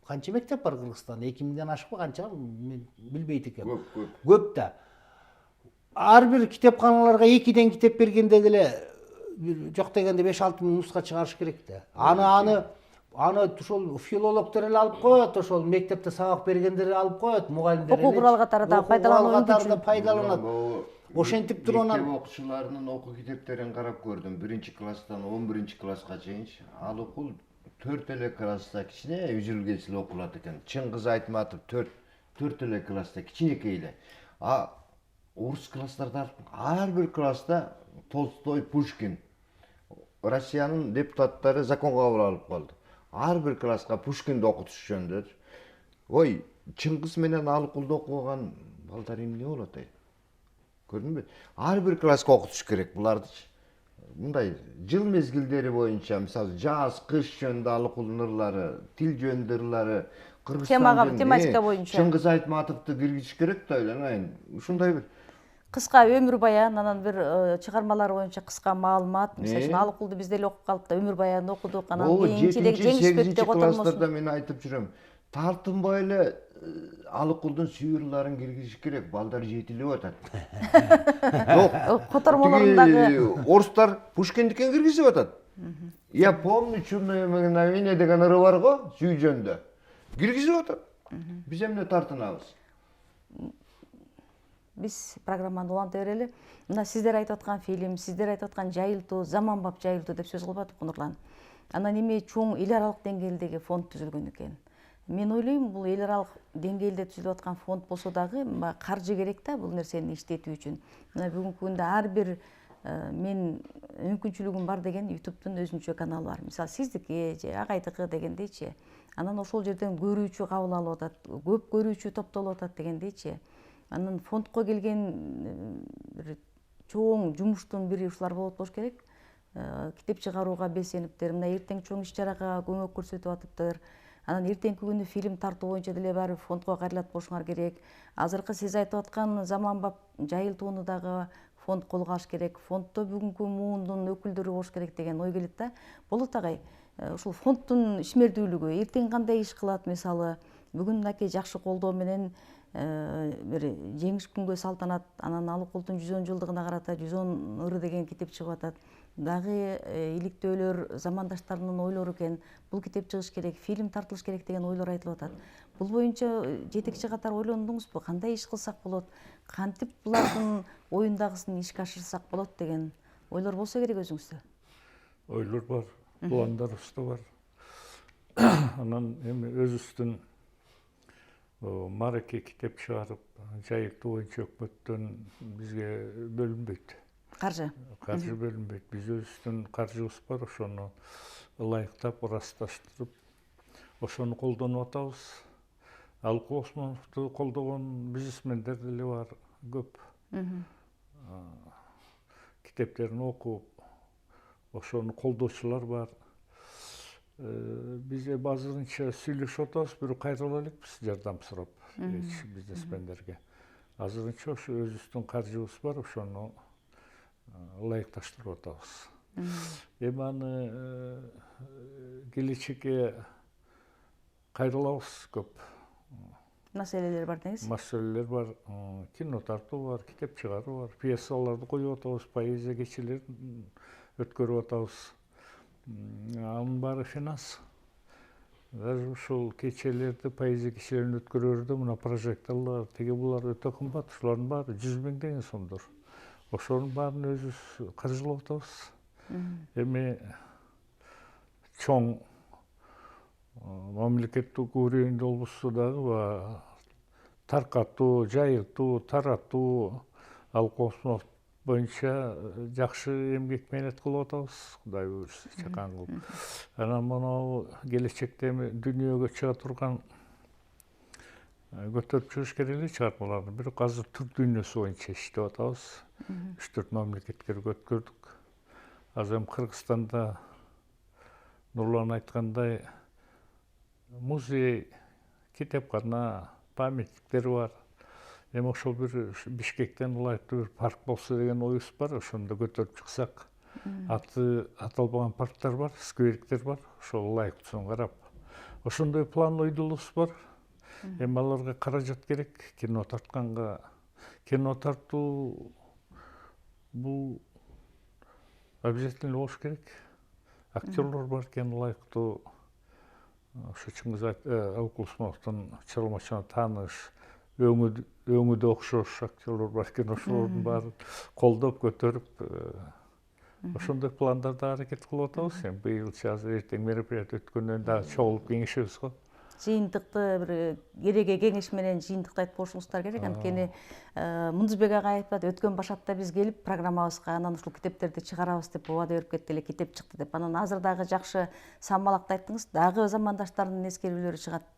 канча мектеп бар Кыргызстанда? 2000ден ашыкпы канча? Мен билбейт экенмин. Көп да. Ар бир китепканаларга 2ден китеп бергенде деле жок дегенде 5-6 миң нуска чыгарыш керек да. Аны ошол филологдор эле алып коет, ошол мектепте сабак бергендер алып коет, мугалимдер эле. Окуу курал катары да пайдаланат. Ошентип туруп анан мектеп окуучуларынын окуу китептерин карап көрдүм. 1-класстан 11-класска чейин ал окуу 4 эле класста кичине үзүлгесил окулат экен. Чыңгыз Айтматов 4 эле класста кичинекей эле. Орус класстарда ар бир класста Толстой, Пушкин. Россиянын депутаттары закон кабыл алып калды. Ар бир класска Пушкинди окутуш жөнүндө. Ой, Чыңгыз менен Алыкулду окуган балдар эмне болот Көрдүңбү? Ар бир класска окутуш керек булардычы. Мындай жыл мезгилдери боюнча, мисалы, жаз, кыш жөнүндө Алыкулдун ырлары, тил жөнүндө ырлары, Кыргызстан тематика боюнча Чыңгыз Айтматовду киргизиш керек да, ойлонайын. Ушундай бир кыска өмүр баян, анан бир чыгармалар боюнча кыска маалымат. Мисалы, Алыкулду биз деле окуп калып да өмүр баянын окудук, анан кийинчилери жеңишпекте класстарда мен айтып жүрөм. Тартынбай эле Алыкулдун сүйүрларын киргизиш керек, балдар жетилип атат. Жок, котормолорундагы орустар Пушкиндикин киргизип атат. Я помню чудное мгновение деген ыры бар го, сүй жөнүндө. Киргизип атат. Биз эмне тартынабыз? Биз программаны уланта берели. Мына сиздер айтып аткан фильм, сиздер айтып аткан жайылтуу, заманбап жайылтуу деп сөз кылып атып Нурлан. Анан эми чоң эл аралык деңгээлдеги фонд түзүлгөн экен. Мен ойлойм, бул эл аралык деңгээлде түзүлүп аткан фонд болсо дагы каржы керек да бул нерсени иштетүү үчүн. Мына бүгүнкү күндө ар бир мен мүмкүнчүлүгүм бар деген YouTube'дун өзүнчө каналы бар. Мисалы, сиздики же агайдыкы дегендейчи. Анан ошол жерден көрүүчү кабыл алып атат, көп көрүүчү топтолуп атат дегендейчи. Анан фондко келген бир чоң жумуштун бири ушулар болот болуш керек. Китеп чыгарууга белсениптер, мына эртең чоң иш-чарага көмөк көрсөтүп атыптыр. Анан эртеңки күнү фильм тартуу боюнча деле баары фондко кайрылат болушуңар керек. Азыркы сиз айтып аткан заманбап жайылтууну дагы фонд колго алыш керек. Фонддо бүгүнкү муундун өкүлдөрү болуш керек деген ой келет да. Болот агай, ушул фонддун ишмердүүлүгү эртең кандай иш кылат, мисалы, бүгүн мынакей жакшы колдоо менен бир жеңиш күнгө салтанат, анан Алыкулдун 110 жылдыгына карата 110 ыры деген китеп чыгып атат. Дагы иликтөөлөр замандаштарынын ойлору экен. Бул китеп чыгыш керек, фильм тартылыш керек деген ойлор айтылып атат. Бул боюнча жетекчи катары ойлондуңузбу? Кандай иш кылсак болот? Кантип булардын оюндагысын ишке ашырсак болот деген ойлор болсо керек өзүңүздө? Ойлор бар, пландарыбыз да бар. Анан эми өзүбүздүн мараке китеп чыгарып, жайылтуу боюнча өкмөттөн бизге бөлүнбөйт. Каржы Бөлүнбөйт. Биз өзүбүздүн каржыбыз бар, ошону ылайыктап ырасташтырып ошону колдонуп атабыз. Алыкул Осмоновду колдогон бизнесмендер деле бар көп. Китептерин окуп ошону колдоочулар бар. Биз азырынча сүйлөшүп атабыз, бирок кайрыла элекпиз жардам сурап бизнесмендерге. Азырынча ошо өзүбүздүн каржыбыз бар, ошону ылайыкташтырып атабыз. Эми аны келечекке кайрылабыз көп. Маселелер бар деңиз. Маселелер бар, кино тартуу бар, китеп чыгаруу бар, пьесаларды коюп атабыз, поэзия кечелерин өткөрүп атабыз. Анын баары финанс. Даже ушул кечелерди, поэзия кечелерин өткөрөрдө мына прожекторлор, теге булар өтө кымбат, ушулардын баары 100 000 деген сомдор. Ошонун баарын өзүбүз каржылап атабыз. Эми чоң мамлекеттик уровень болбосо дагы таркатуу, жайылтуу, таратуу Алыкул Осмонов боюнча жакшы эмгек мээнет кылып атабыз, Кудай буйрса, чакан кылып. Анан монау келечекте дүйнөгө чыга турган көтөрүп чыгыш керек эле чыгармаларды, бирок азыр түрк дүйнөсү боюнча иштеп атабыз. 3-4 мамлекетке өткөрдүк. Азыр эми Кыргызстанда Нурлан айткандай музей, китепкана, памятниктер бар. Эми ошол бир Бишкектен ылайыктуу бир парк болсо деген оюбуз бар. Ошондо көтөрүп чыксак, аты аталбаган парктар бар, сквериктер бар. Ошол ылайыктуусун карап, ошондой план ойдубуз бар. Эми аларга каражат керек, кино тартканга. Кино тартуу бул обязательно болуш керек. Актерлор бар экен ылайыктуу. Ошо Чыңгыз Алыкул Осмоновдун чыгармачылыгына тааныш, өңү да окшош актерлор бар экен. Ошолордун баарын колдоп, көтөрүп, ошондой пландарды аракет кылып атабыз. Эми быйыл азыр эртең мероприятие өткөндөн дагы чогулуп кеңешебиз го. Жыйынтыкты бир кереге кеңеш менен жыйынтыкты айтып коюшуңуздар керек. Анткени Мундузбек ага айтпады, өткөн баш апта биз келип программабызга анан ушул китептерди чыгарабыз деп убада берип кетти эле, китеп чыкты деп. Анан азыр дагы жакшы саммалакты айттыңыз, дагы замандаштардын эскерүүлөрү чыгат.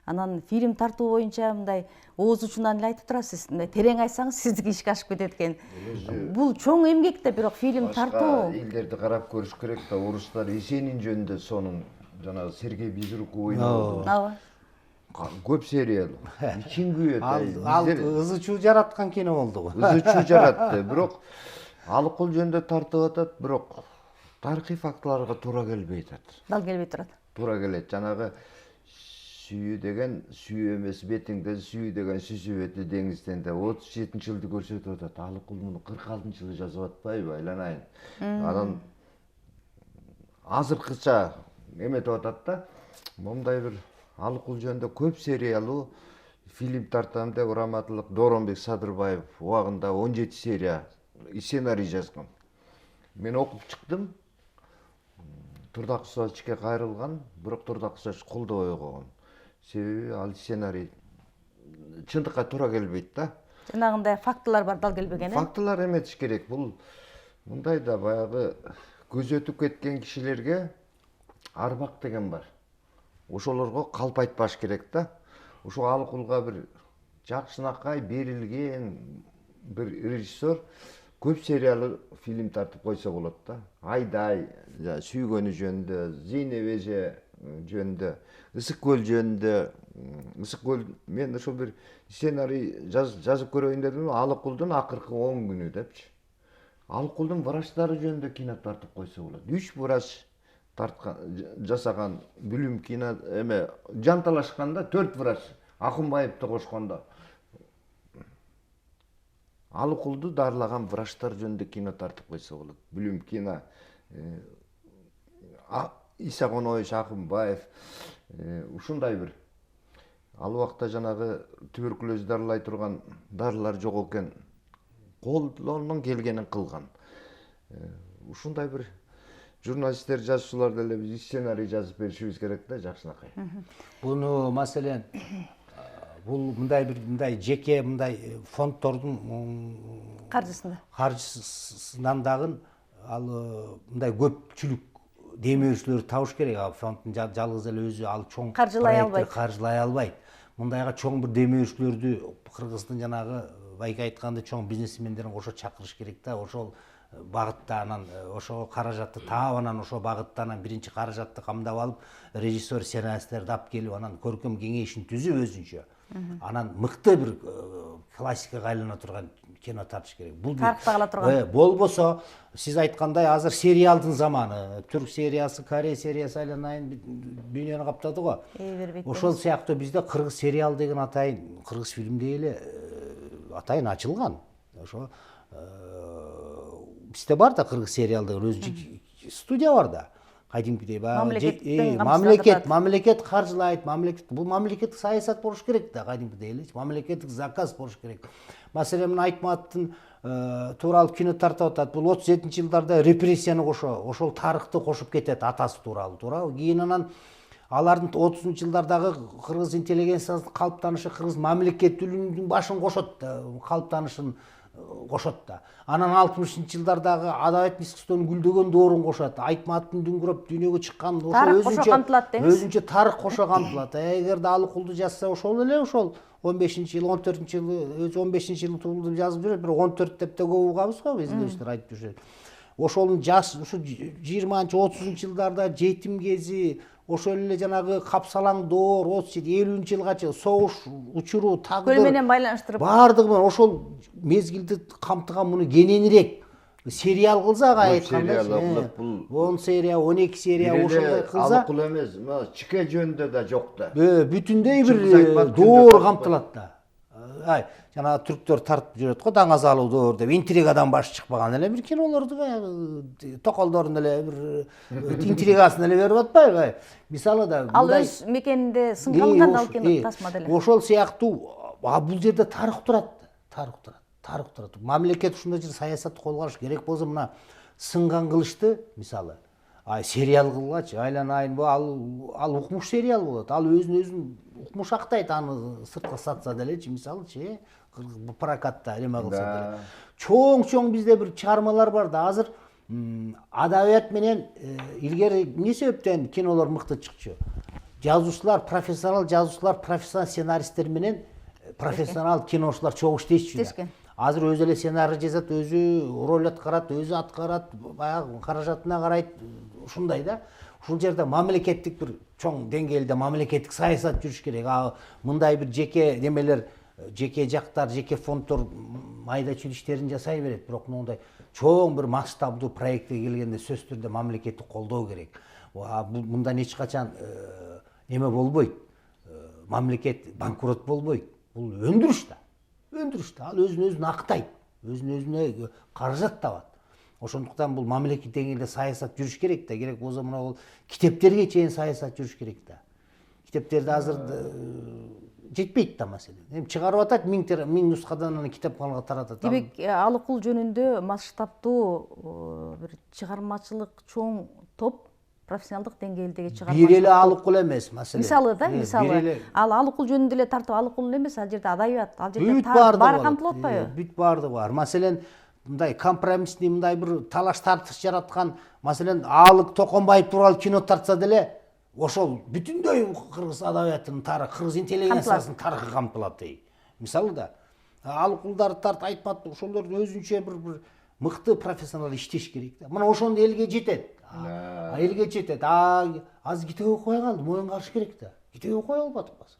Анан фильм тартуу боюнча мындай ооз учунан эле айтып турасыз, мындай терең айтсаңыз сиздики ишке ашып кетет экен. Бул чоң эмгек да, бирок фильм тартуу. Башка элдерди карап көрүш керек да, орустар Есенин жөнүндө сонун жанагы Сергей Безруков ойногон. Ооба. Көп сериялуу. Ичин күйөт. Ал ызы чуу жараткан кино болду го. Ызы чуу жаратты, бирок Алыкул жөнүндө тартып атат, бирок тарыхый фактыларга туура келбей атат. Дал келбей турат. Туура келет. Жанагы сүйүү деген сүйүү эмес, бетиңде сүйүү деген сүзүбөтү деңизден да 37-жылды көрсөтүп атат. Алыкул муну 46-жылы жазып атпайбы, айланайын. Анан азыркыча эметип атат да, момундай бир Алыкул жөнүндө көп сериялуу фильм тартам деп Ураматылык Дооронбек Садырбаев убагында 17 серия сценарий жазган. Мен окуп чыктым. Турдак Усачке кайрылган, бирок Турдак Усач колдобой койгон. Себеби ал сценарий чындыкка туура келбейт да. Жанагындай фактылар бар, дал келбеген. Фактылар эметиш керек. Бул мындай да баягы көз өтүп кеткен кишилерге арбак деген бар. Ошолорго калп айтпаш керек да. Ошо Алыкулга бир жакшынакай берилген бир режиссер көп сериялуу фильм тартып койсо болот да. Айдай сүйгөнү жөнүндө, Зейнеп эже жөнүндө, Ысык көл жөнүндө. Ысык көл мен ошо бир сценарий жазып көрөйүн дедим, Алыкулдун акыркы 10 күнү депчи. Алыкулдун врачтары жөнүндө кино тартып койсо болот. 3 врач жасаган бүлүм кино эме жанталашканда 4 врач Акунбаевди кошкондо. Алыкулду дарылаган врачтар жөнүндө кино тартып койсо болот. Бүлүм кино. Иса Коноевич Акунбаев ушундай бир. Ал убакта жанагы туберкулез дарылай турган дарылар жок экен. Колдорунан келгенин кылган. Ушундай бир журналисттер, жазуучулар деле биз сценарий жазып беришибиз керек да, жакшынакай. Буну маселен бул мындай жеке мындай фонддордун Каржысында. каржысынан дагы ал мындай көпчүлүк демеушілерді табыш керек. Ал фондтың жалғыз эле өзү ал чоң Каржылай албайт. каржылай албайт. Мындайга чоң бир демеушілерді Кыргыздын жанагы байке айтканда чоң бизнесмендерин кошо чакырыш керек да. Ошол багытта анан ошого каражатты таап, анан ошол багытта анан биринчи каражатты камдап алып, режиссер, сценаристтерди алып келип, анан көркөм кеңешин түзүп өзүнчө. Анан мыкты бир классикага айлана турган кино тартыш керек. Бул Тарыхта кала турган. Болбосо, сиз айткандай азыр сериалдын заманы, түрк сериясы, Корей сериясы айланайын дүйнөнү каптады го. Бербейт. Ошол сыяктуу бизде кыргыз сериал деген атайын, кыргыз фильм деп эле атайын ачылган. Ошо бизде бар да кыргыз сериал деген өзүнчө студия бар да. Кадимкидей мамлекет каржылайт, бул мамлекеттик саясат болуш керек да, кадимкидей эле, мамлекеттик заказ болуш керек. Маселен, Айтматовдун тууралуу кино тартып атат. Бул 37-жылдарда репрессияны ошол тарыхты кошуп кетет, атасы тууралуу, туурабы? Кийин анан алардын 30-жылдардагы кыргыз интеллигенциясынын калыптанышы, кыргыз мамлекеттүүлүгүнүн башын кошот да, калыптанышын кошот да. Анан 60-жылдардагы адабият искусствонун гүлдөгөн доорун кошот. Айтматовдун дүңгүрөп дүйнөгө чыккан өзүнчө тарых кошо камтылат. Эгерде Алыкулду жазса ошол эле, ошол 15-жылы, 14-жылы, өзү 15-жылы туулдум жазып жүрөт, бир 14 деп да көп угабыз го, изилдөөчүлөр айтып жүрөт. Ошонун жаш ушу 20-30-жылдарда жетим кези, ошол эле жанагы капсалаң доор, 37-50 жылгача согуш учуру, тагдыр Көл менен байланыштырып баардыгы менен ошол мезгилди камтыган муну кененирээк сериал кылсак айтканда, 10 серия, 12 серия ошондой кылса, Алыкул эмес, чике жөнүндө да жок да. Бүтүндөй бир доор камтылат да. Жана түрктөр тартып жүрөт го, даңаз алуу доор деп, интригадан баш чыкпаган эле бир кинолорду токолдордун эле бир интригасын эле берип атпайбы? Мисалы да ал өз мекенинде сынган ал кино тасма деле. Ошол сыяктуу бул жерде тарых турат. Мамлекет ушундай жер саясатты колго алыш керек болсо, мына сынган кылычты мисалы сериал кылгачы, айланайын, ал укмуш сериал болот. Ал өзүн укмуш актайт, аны сыртка сатса делечи, мисалычы, прокатта эме кылса деле. Чоң бизде бир чыгармалар бар да, азыр адабият менен илгери эмне себептен кинолор мыкты чыкчу? Жазуучулар, профессионал жазуучулар, профессионал сценаристтер менен профессионал киношулар чогуу иштешчү. Азыр өзү эле сценарий жазат, өзү роль аткарат, өзү аткарат, баягы каражатына карайт, ушундай да. Ушул жерде мамлекеттик бир чоң деңгээлде мамлекеттик саясат жүрүш керек. Мындай бир жеке немелер, жеке жактар, жеке фонддор майда чүйдү иштерин жасай берет, бирок мындай чоң бир масштабдуу проектке келгенде сөзсүз түрдө мамлекетти колдоо керек. Мындан эч качан эме болбойт. Мамлекет банкрот болбойт. Бул өндүрүш да. Ал өзүн актайт, өзүнө каражат табат. Ошондуктан бул мамлекет деңгээлде саясат жүрүш керек да, керек болсо мына бул китептерге чейин саясат жүрүш керек да. Китептерди азыр жетпейт да маселен. Эми чыгарып атат 1000 нускадан аны китепканага таратат. Демек, Алыкул жөнүндө масштабтуу бир чыгармачылык чоң топ профессионалдык деңгээлдеги чыгармачылык. Бир эле Алыкул эмес, маселен. Мисалы, ал Алыкул жөнүндө эле тартып, Алыкул эмес, ал жерде адабият, ал жерде баары камтылып атпайбы? Бүт баардыгы бар. Маселен, мындай компромиссный, мындай бир талаш тартыш жараткан, маселен, Алык Токонбаев тууралуу кино тартса деле, ошол бүтүндөй кыргыз адабиятынын тарыхы, кыргыз интеллигенциясынын тарыхы камтылат. Мисалы да, Алыкулдарды тарт, Айтмат, ошолор өзүнчө бир мыкты профессионал иштеш керек да. Мына ошондо элге жетет. Элге жетет. Азыр китеп окубай калды, моюнга алыш керек да. Китеп окубай албадык азыр.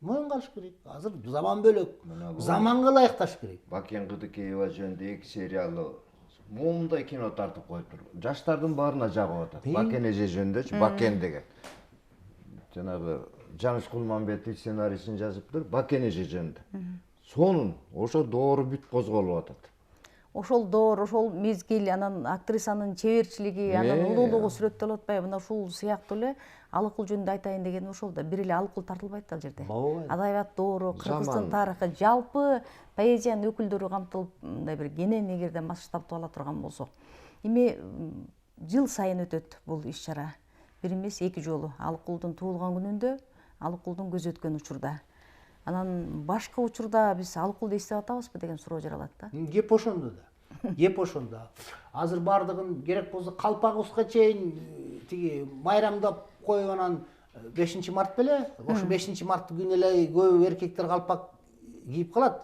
Моюнга алыш керек. Азыр заман бөлөк. Заманга ылайыкташ керек. Бакен Кыдыкеева жөнүндө 2 сериалы момундай кино тартып коюптур. Жаштардын баарына жагып атат. Бакен эже жөнүндөчү, Бакен деген. Жанагы Жаныш Кулманбетов сценарийсин жазыптыр, Бакен эже жөнүндө. Сонун ошо доору бүт козголуп атат. Ошол доор, ошол мезгил, анан актрисанын чеберчилиги, анан улуулугу сүрөттөлүп атпайбы? Мына ушул сыяктуу эле Алыкул жөнүндө айтайын дегеним ошол да. Бир эле Алыкул тартылбайт ал жерде. Адабият доору, кыргыздын тарыхы, жалпы поэзиянын өкүлдөрү камтылып, мындай бир кенен эгерде масштабтуу ала турган болсо. Эми жыл сайын өтөт бул иш-чара. Бир эмес, 2 жолу. Алыкулдун туулган күнүндө, Алыкулдун көзү өткөн учурда. Анан башка учурда биз Алыкулду эстеп атабызбы деген суроо жаралат да. Кеп ошондо да. еп ошондо. Азыр бардыгын керек болсо калпагыбызга чейин тиги майрамдап коюп анан 5 март беле, ошо 5 март күнү эле көп эркектер калпак кийип калат.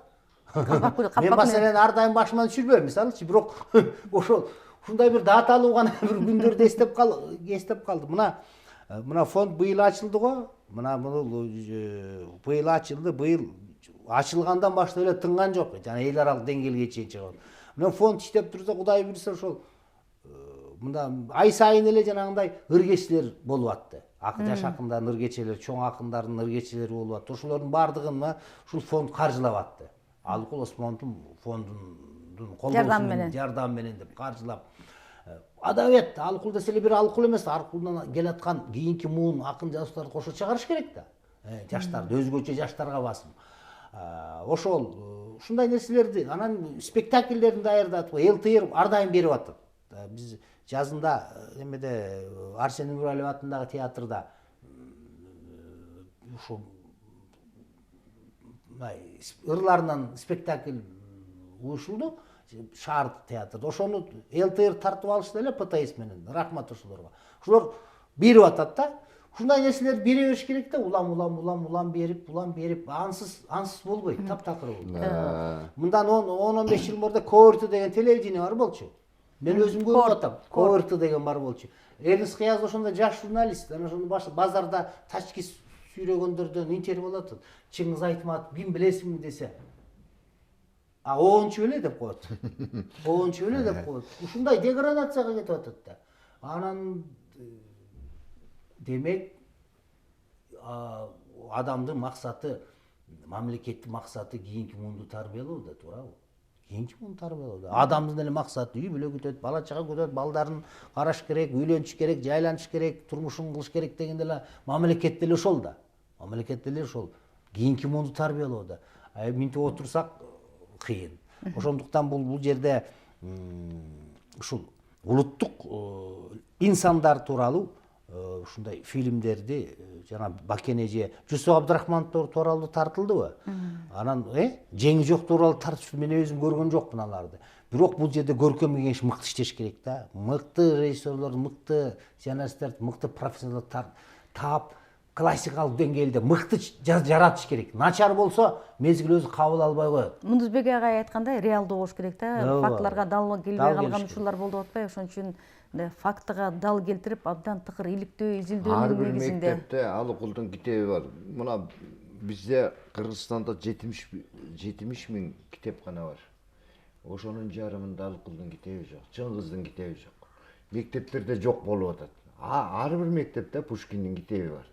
Мен маселени ар дайым башыман түшүрбөйм, мисалычы, бирок ошол ушундай бир даталуу гана бир күндөрдү эстеп калды. Мына фонд быйыл ачылды го. Мына быйыл ачылды, быйыл ачылгандан баштап эле тынган жок. Жана эл аралык деңгээлге чейин чыгат. Мына фонд иштеп турса, Кудай буйрса ошол мында ай сайын эле жанагындай ыргечилер болуп атты. Жаш акындардын ыргечелери, чоң акындардын ыргечелери болуп атты. Ошолордун бардыгын ушул фонд каржылап атты. Алыкул Осмоновдун фондунун колдоосу жардам менен деп каржылап. Адабет, Алыкул десе эле бир Алыкул эмес, Алыкулдан келаткан кийинки муун акын жазуучуларды кошо чыгарыш керек да. Жаштарды, өзгөчө жаштарга басым. Ошол ушундай нерселерди, анан спектакльдерин даярдатып, ЛТР ар дайым берип атат. Биз жазында эмеде Арсен Нуралиев атындагы театрда ушул ырларынан спектакль уюшулду. Шаар театрда. Ошону ЛТР тартып алышты эле ПТС менен. Рахмат ошолорго. Ошолор берип атат да. Ушундай нерселерди бере бериш керек да. Улам берип, ансыз болбойт, таптакыр болот. Мындан 10-15 жыл мурда КОРТ деген телевидение бар болчу. Мен өзүм көрүп атам. КОРТ деген бар болчу. Элис Кыяз ошондо жаш журналист. Анан ошону базарда тачки сүйрөгөндөрдөн интервью болот. Чыңгыз Айтматов ким билесиңби десе, оончу беле деп коет. Оончу беле деп коет. Ушундай деградацияга кетип атат да. Анан демек адамдын максаты, мамлекеттин максаты кийинки муунду тарбиялоо да, туурабы? Кийинки муунду тарбиялоо да. Адамдын эле максаты үй бүлө күтөт, бала чага күтөт, балдарын караш керек, үйлөнүш керек, жайланыш керек, турмушун кылыш керек деген эле мамлекет деле ошол да. Мамлекет деле ошол. Кийинки муунду тарбиялоо да. Минтип отурсак кыйын. Ошондуктан бул жерде ушул улуттук инсандар тууралуу ушундай фильмдерди жана Бакен эже, Жусуп Абдрахмановдор тууралуу тартылдыбы? Анан жеңи жок тууралуу тартып мен өзүм көргөн жокмун аларды. Бирок бул жерде көркөм кеңеш мыкты иштеш керек да. Мыкты режиссерлор, мыкты сценаристтер, мыкты профессионалдар таап классикалык деңгээлде мыкты жаратыш керек. Начар болсо мезгил өзү кабыл албай коет. Мундузбек агай айткандай, реалдуу болуш керек да. Фактыларга дал келбей калган учурлар болуп атпайбы? Ошон үчүн фактыга дал келтирип, абдан тыкыр иликтөө, изилдөөнүн Ар бир негизинде. мектепте Алыкулдун китеби бар. Мына бизде Кыргызстанда 70 миң китепкана бар. Ошонун жарымында Алыкулдун китеби жок, Чыңгыздын китеби жок. Мектептерде жок болуп атат. Ар бир мектепте Пушкиндин китеби бар.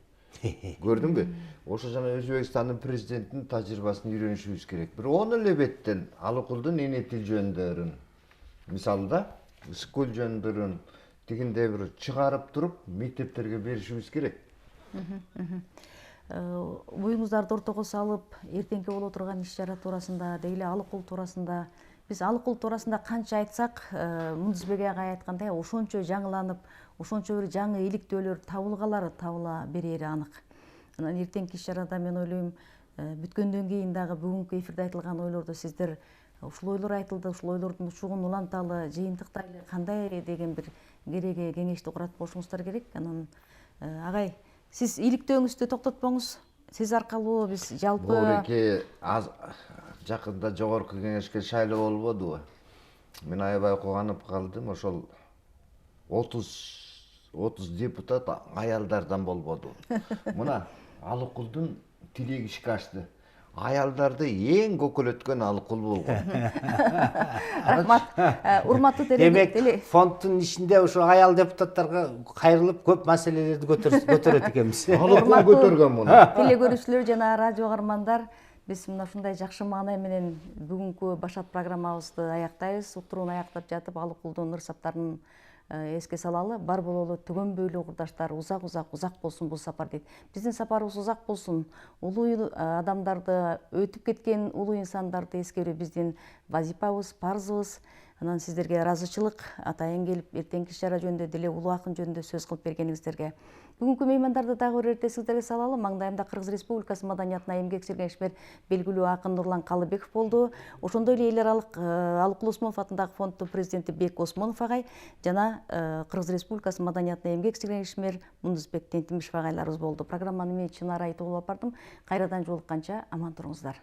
Көрдүңбү? Ошо жана Өзбекстандын президентинин тажрыйбасын үйрөнүшүбүз керек. Бир 10 эле беттен Алыкулдун эне тил жөндөөрүн, мисалы да, скул жөндөөрүн тигиндей бир чыгарып туруп мектептерге беришибиз керек. Буюңуздарды ортого салып, эртеңки боло турган иш-чара туурасында, дейли Алыкул туурасында, биз Алыкул туурасында канча айтсак, Мундузбек агай айткандай, ошончо жаңыланып, ошончо бир жаңы иликтөөлөр табыла берери анык. Анан эртеңки иш-чарада мен ойлойм, бүткөндөн кийин дагы бүгүнкү эфирде айтылган ойлорду сиздер ушул ойлор айтылды, ушул ойлордун учугун уланталы, жыйынтыктайлы, кандай деген бир кереге кеңешти куратып болушуңуздар керек. Анан агай, сиз иликтөөңүздү токтотпоңуз. Сиз аркылуу биз жалпы Бууреке жакында жогорку кеңешке шайлоо болбодубу? Мен аябай кубанып калдым. Ошол 30 депутат аялдардан болбоду. Мына Алыкулдун тилеги ишке ашты. Аялдарды эң көкөлөткөн Алыкул болгон. рахмат. Урматтуу Демек, фонддун ичинде ошо аял депутаттарга кайрылып көп маселелерди көтөрөт экенбиз. Алыкул көтөргөн муну. Теле көрүүчүлөр жана радио каармандар, биз мына ушундай жакшы маанай менен бүгүнкү башат программабызды аяктайбыз. Уктурууну аяктап жатып, Алыкулдун ырсаптарын эске салалы. Бар бололу түгөнбөйлүү курдаштар, узак болсун бул сапар дейт. Биздин сапарыбыз узак болсун. Улуу адамдарды, өтүп кеткен улуу инсандарды эскерүү биздин вазипабыз, парзыбыз. Анан сиздерге ыраазычылык, атайын келип эртеңки иш-чара жөнүндө деле улуу акын жөнүндө сөз кылып бергениңиздерге. Бүгүнкү меймандарды дагы бир эрте эсиңиздерге салалы. Маңдайымда Кыргыз Республикасы маданиятына эмгек сиңирген ишмер белгилүү акын Нурлан Калыбеков болду. Ошондой эле эл аралык Алык Улусмонов атындагы фонддун президенти Бек Осмонов агай жана Кыргыз Республикасы маданиятына эмгек сиңирген ишмер Мундузбек Тентимишев агайларыбыз болду. Программаны мен Чынара Айтугулова бардым. Кайрадан жолукканча аман туруңуздар.